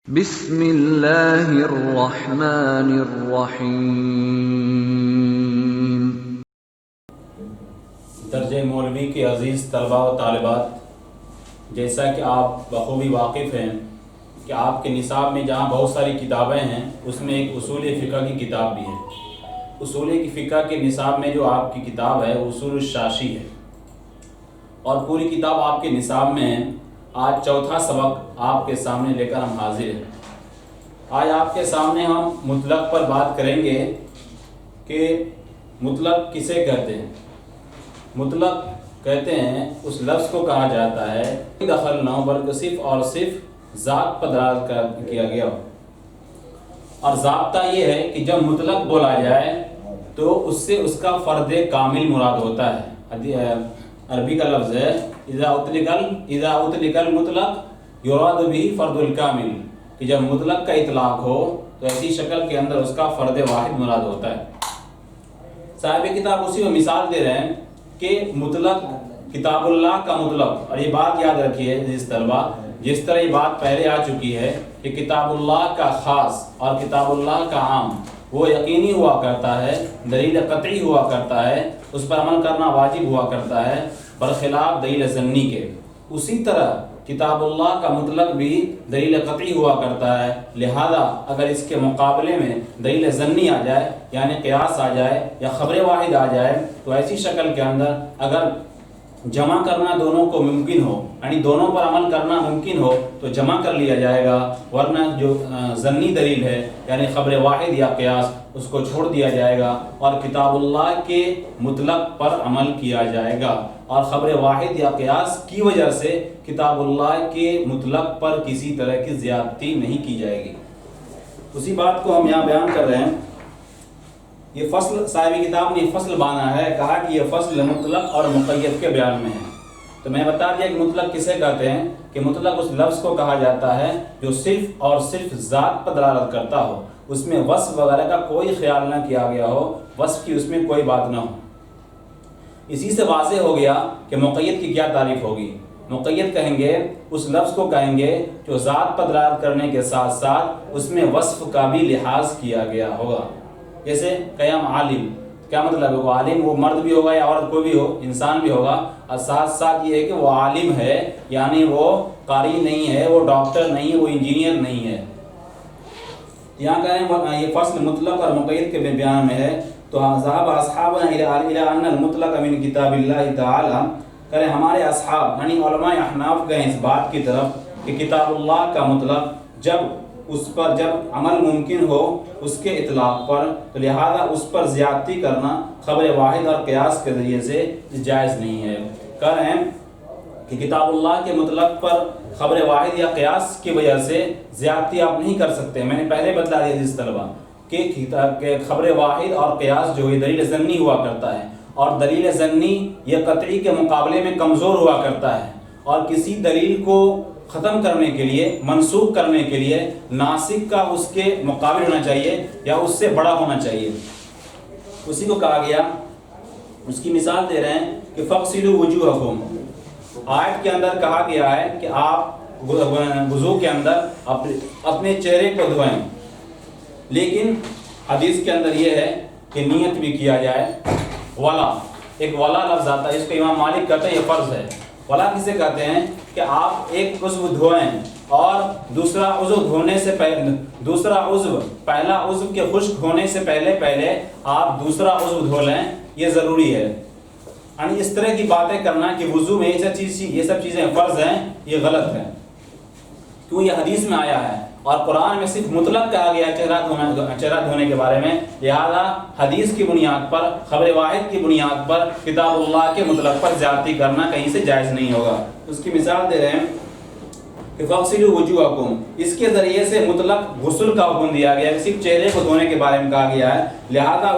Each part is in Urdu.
بسم اللہ الرحمن الرحیم۔ درجہ مولوی کے عزیز طلباء و طالبات، جیسا کہ آپ بخوبی واقف ہیں کہ آپ کے نصاب میں جہاں بہت ساری کتابیں ہیں، اس میں ایک اصول فقہ کی کتاب بھی ہے۔ اصول فقہ کے نصاب میں جو آپ کی کتاب ہے وہ اصول الشاشی ہے، اور پوری کتاب آپ کے نصاب میں ہے۔ آج چوتھا سبق آپ کے سامنے لے کر ہم حاضر ہیں۔ آج آپ کے سامنے ہم مطلق پر بات کریں گے کہ مطلق کسے کہتے ہیں۔ مطلق کہتے ہیں اس لفظ کو کہا جاتا ہے دخل نہ ہو بلکہ صرف اور صرف ذات پر دلالت کیا گیا ہو، اور ضابطہ یہ ہے کہ جب مطلق بولا جائے تو اس سے اس کا فرد کامل مراد ہوتا ہے۔ عربی کا لفظ ہے اذا اطلق المطلق یراد به فرد الکامل، کہ جب مطلق کا اطلاق ہو تو ایسی شکل کے اندر اس کا فرد واحد مراد ہوتا ہے۔ صاحب کتاب اسی میں مثال دے رہے ہیں کہ مطلق کتاب اللہ کا مطلق، اور یہ بات یاد رکھیے جس طلبہ، جس طرح یہ بات پہلے آ چکی ہے کہ کتاب اللہ کا خاص اور کتاب اللہ کا عام وہ یقینی ہوا کرتا ہے، دلیل قطعی ہوا کرتا ہے، اس پر عمل کرنا واجب ہوا کرتا ہے برخلاف دلیل ظنی کے۔ اسی طرح کتاب اللہ کا مطلق بھی دلیل قطعی ہوا کرتا ہے، لہذا اگر اس کے مقابلے میں دلیل ظنی آ جائے یعنی قیاس آ جائے یا خبر واحد آ جائے تو ایسی شکل کے اندر اگر جمع کرنا دونوں کو ممکن ہو، یعنی دونوں پر عمل کرنا ممکن ہو تو جمع کر لیا جائے گا، ورنہ جو ظنی دلیل ہے یعنی خبر واحد یا قیاس اس کو چھوڑ دیا جائے گا اور کتاب اللہ کے مطلق پر عمل کیا جائے گا، اور خبر واحد یا قیاس کی وجہ سے کتاب اللہ کے مطلق پر کسی طرح کی زیادتی نہیں کی جائے گی۔ اسی بات کو ہم یہاں بیان کر رہے ہیں۔ یہ فصل صاحب کتاب نے فصل بانا ہے، کہا کہ یہ فصل مطلق اور مقید کے بیان میں ہے۔ تو میں بتا دیا کہ مطلق کسے کہتے ہیں کہ مطلق اس لفظ کو کہا جاتا ہے جو صرف اور صرف ذات پر دلالت کرتا ہو، اس میں وصف وغیرہ کا کوئی خیال نہ کیا گیا ہو، وصف کی اس میں کوئی بات نہ ہو۔ اسی سے واضح ہو گیا کہ مقید کی کیا تعریف ہوگی۔ مقید کہیں گے اس لفظ کو کہیں گے جو ذات پر دلالت کرنے کے ساتھ ساتھ اس میں وصف کا بھی لحاظ کیا گیا ہوگا۔ جیسے قیام عالم، کیا مطلب ہے؟ وہ عالم وہ مرد بھی ہوگا یا عورت کوئی بھی ہو، انسان بھی ہوگا، اور ساتھ ساتھ یہ ہے کہ وہ عالم ہے، یعنی وہ قاری نہیں ہے، وہ ڈاکٹر نہیں ہے، وہ انجینئر نہیں ہے۔ یہاں کہیں یہ فصل مطلق اور مقید کے بیان میں ہے۔ تو ذهب اصحابنا الى ان المطلق من کتاب اللہ تعالی، کریں ہمارے اصحاب یعنی علماء احناف گئے اس بات کی طرف کہ کتاب اللہ کا مطلق جب اس پر جب عمل ممکن ہو اس کے اطلاق پر، تو لہذا اس پر زیادتی کرنا خبر واحد اور قیاس کے ذریعے سے جائز نہیں ہے۔ کہہ رہے ہیں کہ کتاب اللہ کے مطلق پر خبر واحد یا قیاس کی وجہ سے زیادتی آپ نہیں کر سکتے۔ میں نے پہلے بتلا دیا جس طلبہ کہ خبر واحد اور قیاس جو ہے دلیل ظنی ہوا کرتا ہے، اور دلیل ظنی یہ قطعی کے مقابلے میں کمزور ہوا کرتا ہے، اور کسی دلیل کو ختم کرنے کے لیے، منسوخ کرنے کے لیے ناسخ کا اس کے مقابل ہونا چاہیے یا اس سے بڑا ہونا چاہیے۔ اسی کو کہا گیا، اس کی مثال دے رہے ہیں کہ فَاغْسِلُوا وُجُوهَكُمْ، آیت کے اندر کہا گیا ہے کہ آپ وضو کے اندر اپنے چہرے کو دھوئیں، لیکن حدیث کے اندر یہ ہے کہ نیت بھی کیا جائے۔ ولا، ایک ولا لفظ آتا ہے، اس کو امام مالک کہتے ہیں یہ فرض ہے۔ ولا کسے کہتے ہیں کہ آپ ایک عضو دھوئیں اور دوسرا عضو دھونے سے پہلے پہلا عضو کے خشک ہونے سے پہلے آپ دوسرا عضو دھو لیں، یہ ضروری ہے۔ یعنی اس طرح کی باتیں کرنا کہ وضو میں یہ سب چیزیں فرض ہیں، یہ غلط ہے، کیوں یہ حدیث میں آیا ہے اور قرآن میں صرف مطلق کہا گیا چہرہ دھونے کے بارے میں، لہذا حدیث کی بنیاد پر، خبر واحد کی بنیاد پر کتاب اللہ کے مطلق پر زیادتی کرنا کہیں سے جائز نہیں ہوگا۔ اس کی مثال دے رہے ہیں کہ فَاغْسِلُوا وُجُوهَكُمْ، اس کے ذریعے سے مطلق غسل کا حکم دیا گیا ہے، صرف چہرے کو دھونے کے بارے میں کہا گیا ہے، لہذا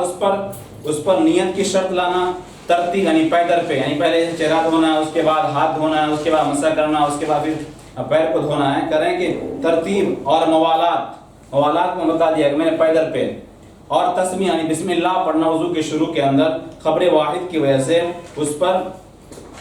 اس پر نیت کی شرط لانا، ترتیب یعنی پیدر پہ، یعنی پہلے چہرہ دھونا ہے، اس کے بعد ہاتھ دھونا ہے، اس کے بعد مسح کرنا، اس کے بعد پھر پیر کو دھونا ہے۔ کریں کہ ترتیب اور موالات میں بتا دیا کہ میں نے پیدر پہ، اور تسمیہ یعنی بسم اللہ پڑھنا وضو کے شروع کے اندر خبر واحد کی وجہ سے اس پر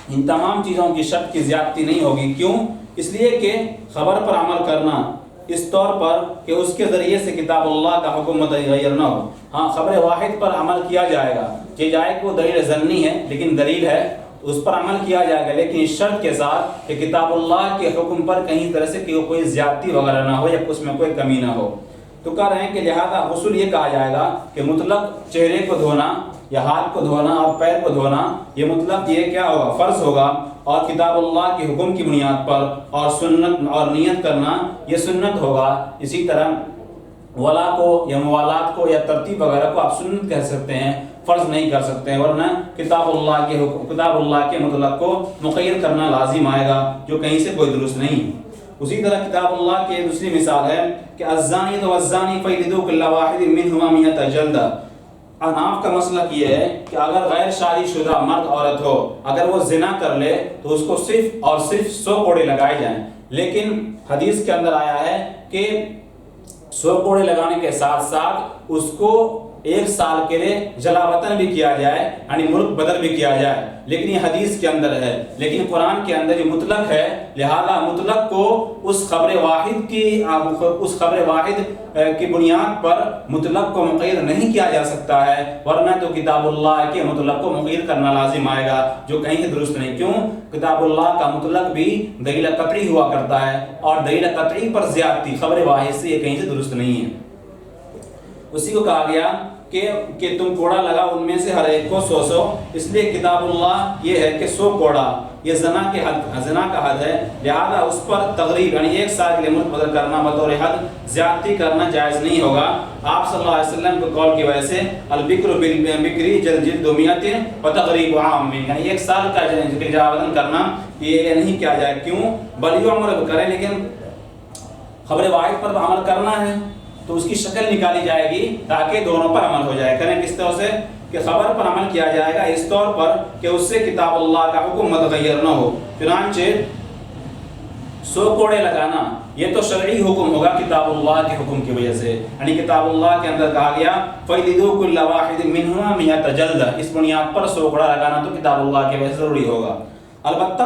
ان تمام چیزوں کی شرط کی زیادتی نہیں ہوگی۔ کیوں؟ اس لیے کہ خبر پر عمل کرنا اس طور پر کہ اس کے ذریعے سے کتاب اللہ کا حکم متغیر نہ ہو۔ ہاں خبر واحد پر عمل کیا جائے گا، یہ جائے کہ وہ دلیل ظنی ہے لیکن دلیل ہے، اس پر عمل کیا جائے گا، لیکن اس شرط کے ساتھ کہ کتاب اللہ کے حکم پر کہیں طرح سے کوئی زیادتی وغیرہ نہ ہو یا اس میں کوئی کمی نہ ہو۔ تو کہہ رہے ہیں کہ لہذا غسل یہ کہا جائے گا کہ مطلق چہرے کو دھونا یا ہاتھ کو دھونا اور پیر کو دھونا، یہ مطلب یہ کیا ہوگا؟ فرض ہوگا، اور کتاب اللہ کے حکم کی بنیاد پر، اور سنت اور نیت کرنا یہ سنت ہوگا۔ اسی طرح ولا کو یا موالات کو یا ترتیب وغیرہ کو آپ سنت کہہ سکتے ہیں، فرض نہیں کر سکتے ہیں، ورنہ کتاب اللہ کے مطلق کو مقید کرنا لازم آئے گا، جو کہیں سے کوئی درست نہیں۔ اسی طرح کتاب اللہ کی دوسری مثال ہے کہ الزانی والزانی فجلدوا كل واحد منهما 100 جلدہ۔ احناف کا مسلک یہ ہے کہ اگر غیر شادی شدہ مرد عورت ہو، اگر وہ زنا کر لے تو اس کو صرف اور صرف 100 کوڑے لگائے جائیں، لیکن حدیث کے اندر آیا ہے کہ 100 کوڑے لگانے کے ساتھ ساتھ اس کو 1 سال کے لیے جلا وطن بھی کیا جائے، یعنی ملک بدل بھی کیا جائے، لیکن یہ حدیث کے اندر ہے۔ لیکن قرآن کے اندر یہ مطلق ہے، لہذا مطلق کو اس خبر واحد کی بنیاد پر مطلق کو مقید نہیں کیا جا سکتا ہے، ورنہ تو کتاب اللہ کے مطلق کو مقید کرنا لازم آئے گا، جو کہیں سے درست نہیں۔ کیوں؟ کتاب اللہ کا مطلق بھی دلیل قطعی ہوا کرتا ہے، اور دلیل قطعی پر زیادتی خبر واحد سے یہ کہیں سے درست نہیں ہے۔ اسی کو کہا گیا کہ تم کوڑا لگا ان میں سے ہر ایک کو 100، اس لیے کتاب اللہ یہ ہے کہ 100 کوڑا یہ زنا کا حد ہے، لہذا اس پر تغریب یعنی 1 سال کے لیے ملک بدل کرنا بطور حد زیادتی کرنا جائز نہیں ہوگا۔ آپ صلی اللہ علیہ وسلم کے قول کی وجہ سے البکر بالبکری جلد 200 وتغریب عام، یعنی 1 سال کا جلا وطن کرنا یہ نہیں کیا جائے۔ کیوں؟ بل عمر کرے، لیکن خبر واحد پر عمل کرنا ہے تو اس کی شکل نکالی جائے گی تاکہ دونوں پر عمل ہو جائے۔ کریں کس طرح سے کہ خبر پر عمل کیا جائے گا اس طور پر کہ اس سے کتاب اللہ کا حکم متغیر نہ ہو۔ چنانچہ 100 کوڑے لگانا یہ تو شرعی حکم ہوگا کتاب اللہ کے حکم کی وجہ سے، یعنی کتاب اللہ کے اندر کہا گیا فَجْلِدُوا كُلَّ وَاحِدٍ مِّنْهُمَا 100 جلدہ، اس بنیاد پر 100 کوڑا لگانا تو کتاب اللہ کی وجہ سے ضروری ہوگا۔ البتہ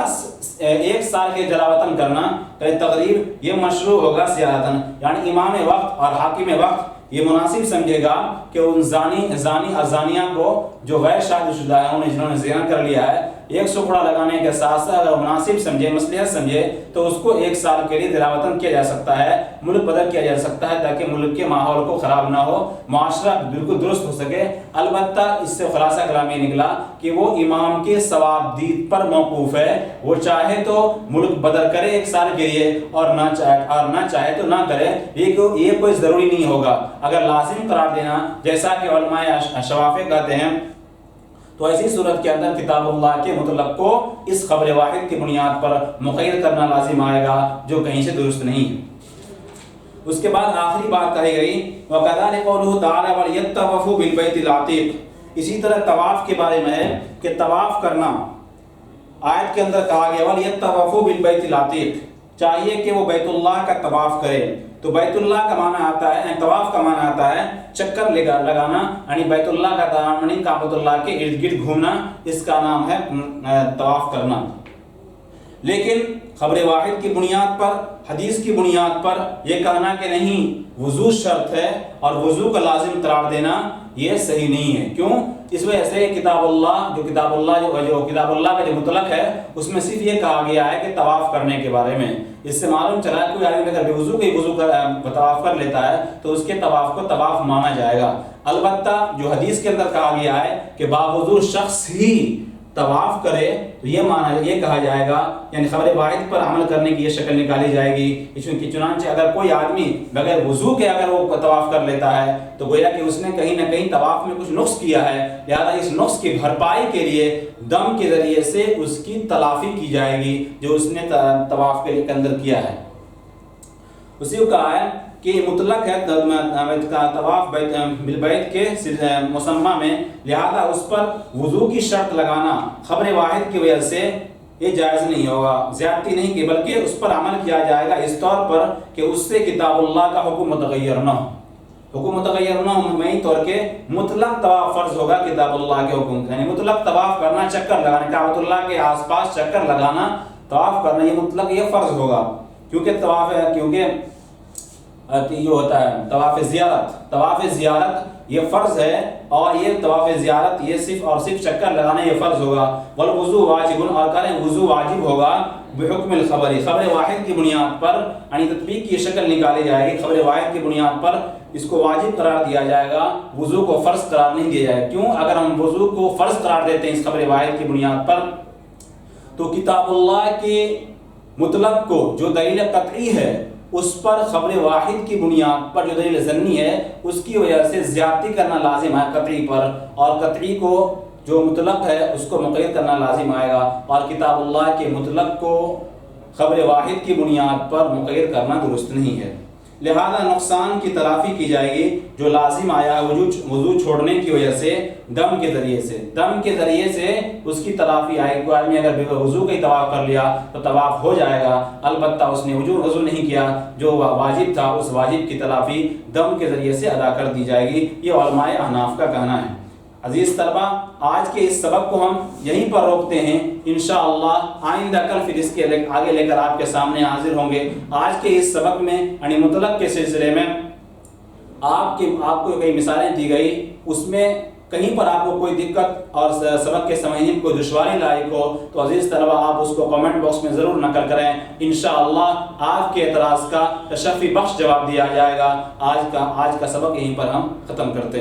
1 سال کے جلاوطن کرنا تقریب یہ مشروع ہوگا سیاحتاً، یعنی امام وقت اور حاکم وقت یہ مناسب سمجھے گا کہ ان زانی اور زانیہ کو جو غیر شادی شدہ ہیں جنہوں نے زنا کر لیا ہے 100 کوڑا لگانے کے ساتھ ساتھ اگر مناسب سمجھے، مصلحت سمجھے تو اس کو 1 سال کے لیے جلاوطن کیا جا سکتا ہے، ملک بدل کیا جا سکتا ہے، تاکہ ملک کے ماحول کو خراب نہ ہو، معاشرہ بالکل درست ہو سکے۔ البتہ اس سے خلاصہ کلام یہ نکلا کہ وہ امام کے ثواب دید پر موقوف ہے، وہ چاہے تو ملک بدل کرے 1 سال کے لیے اور نہ چاہے تو نہ کرے، یہ کوئی ضروری نہیں ہوگا۔ اگر لازم قرار دینا جیسا کہ علماء شوافع کہتے ہیں تو ایسی صورت کے اندر کتاب اللہ کے مطلق کو اس خبر واحد کی بنیاد پر مقید کرنا لازم آئے گا، جو کہیں سے درست نہیں۔ اس کے بعد آخری بات کہی گئی وَكَذَلِكَ قَوْلُهُ تَعَالَى وَلْيَطَّوَّفُوا بِالْبَيْتِ الْعَتِيقِ، اسی طرح طواف کے بارے میں ہے کہ طواف کرنا آیت کے اندر کہا گیا وَلْيَطَّوَّفُوا بِالْبَيْتِ الْعَتِيقِ، چاہیے کہ وہ بیت اللہ کا طواف کرے۔ تو بیت اللہ کا معنی آتا ہے، طواف کا معنی آتا ہے چکر لگانا، یعنی بیت اللہ کا دامن کعبۃ اللہ کے ارد گرد گھومنا، اس کا نام ہے طواف کرنا۔ لیکن خبر واحد کی بنیاد پر، حدیث کی بنیاد پر یہ کہنا کہ نہیں وضو شرط ہے اور وضو کا لازم قرار دینا یہ صحیح نہیں ہے۔ کیوں؟ اس وجہ سے کتاب اللہ جو کتاب اللہ کا جو مطلق ہے اس میں صرف یہ کہا گیا ہے کہ طواف کرنے کے بارے میں۔ اس سے معلوم چلا کوئی آدمی اگر بے وضو طواف کر لیتا ہے تو اس کے طواف کو طواف مانا جائے گا۔ البتہ جو حدیث کے اندر کہا گیا ہے کہ باوضو شخص ہی طواف کرے تو یہ کہا جائے گا، یعنی خبر واحد پر عمل کرنے کی یہ شکل نکالی جائے گی۔ چنانچہ اگر کوئی آدمی بغیر وضو کے اگر وہ طواف کر لیتا ہے تو گویا کہ اس نے کہیں نہ کہیں طواف میں کچھ نقص کیا ہے، لہذا اس نقص کی بھرپائی کے لیے دم کے ذریعے سے اس کی تلافی کی جائے گی جو اس نے طواف کے اندر کیا ہے۔ اسی کو کہا ہے کہ مطلق ہے طواف بالبیت کے مسمى میں، لہذا اس پر وضو کی شرط لگانا خبر واحد کی وجہ سے یہ جائز نہیں ہوگا، زیادتی نہیں کہ بلکہ اس پر عمل کیا جائے گا اس طور پر کہ اس سے کتاب اللہ کا حکم متغیر نہ ہو۔ حکم متغیر نہ ہو معنی طور کے مطلق طواف فرض ہوگا کتاب اللہ کے حکم، یعنی مطلق طواف کرنا، چکر لگانا، کعبۃ اللہ کے آس پاس چکر لگانا، طواف کرنا یہ مطلق یہ فرض ہوگا، کیونکہ یہ ہوتا ہے طواف زیارت. طواف زیارت یہ فرض ہے اور یہ طواف زیارت یہ صرف اور صرف چکر لگانا یہ فرض ہوگا. والوضو واجب اور کریں وضو واجب ہوگا بحکم الخبر خبر واحد کی بنیاد پر یعنی تطبیق کی شکل نکالی جائے گی. خبر واحد کی بنیاد پر اس کو واجب قرار دیا جائے گا, وضو کو فرض قرار نہیں دیا جائے گا. کیوں؟ اگر ہم وضو کو فرض قرار دیتے ہیں اس خبر واحد کی بنیاد پر تو کتاب اللہ کے مطلب کو جو دلیل قطعی ہے اس پر خبر واحد کی بنیاد پر جو دلیل ظنی ہے اس کی وجہ سے زیادتی کرنا لازم ہے قطعی پر, اور قطعی کو جو مطلق ہے اس کو مقید کرنا لازم آئے گا, اور کتاب اللہ کے مطلق کو خبر واحد کی بنیاد پر مقید کرنا درست نہیں ہے. لہذا نقصان کی تلافی کی جائے گی جو لازم آیا وضو چھوڑنے کی وجہ سے دم کے ذریعے سے اس کی تلافی آئے گی. کوئی آدمی اگر بغیر وضو کا ہی طواف کر لیا تو طواف ہو جائے گا, البتہ اس نے وضو نہیں کیا جو واجب تھا اس واجب کی تلافی دم کے ذریعے سے ادا کر دی جائے گی. یہ علماء احناف کا کہنا ہے. عزیز طلبہ, آج کے اس سبق کو ہم یہیں پر روکتے ہیں. انشاءاللہ آئندہ کل پھر اس کے آگے لے کر آپ کے سامنے حاضر ہوں گے. آج کے اس سبق میں یعنی مطلق کے سلسلے میں آپ کو کئی مثالیں دی گئی, اس میں کہیں پر آپ کو کوئی دقت اور سبق کے سمجھنے میں کوئی دشواری لاحق ہو تو عزیز طلبہ آپ اس کو کمنٹ باکس میں ضرور نقل کریں. انشاءاللہ آپ کے اعتراض کا تشفی بخش جواب دیا جائے گا. آج کا سبق یہیں پر ہم ختم کرتے ہیں.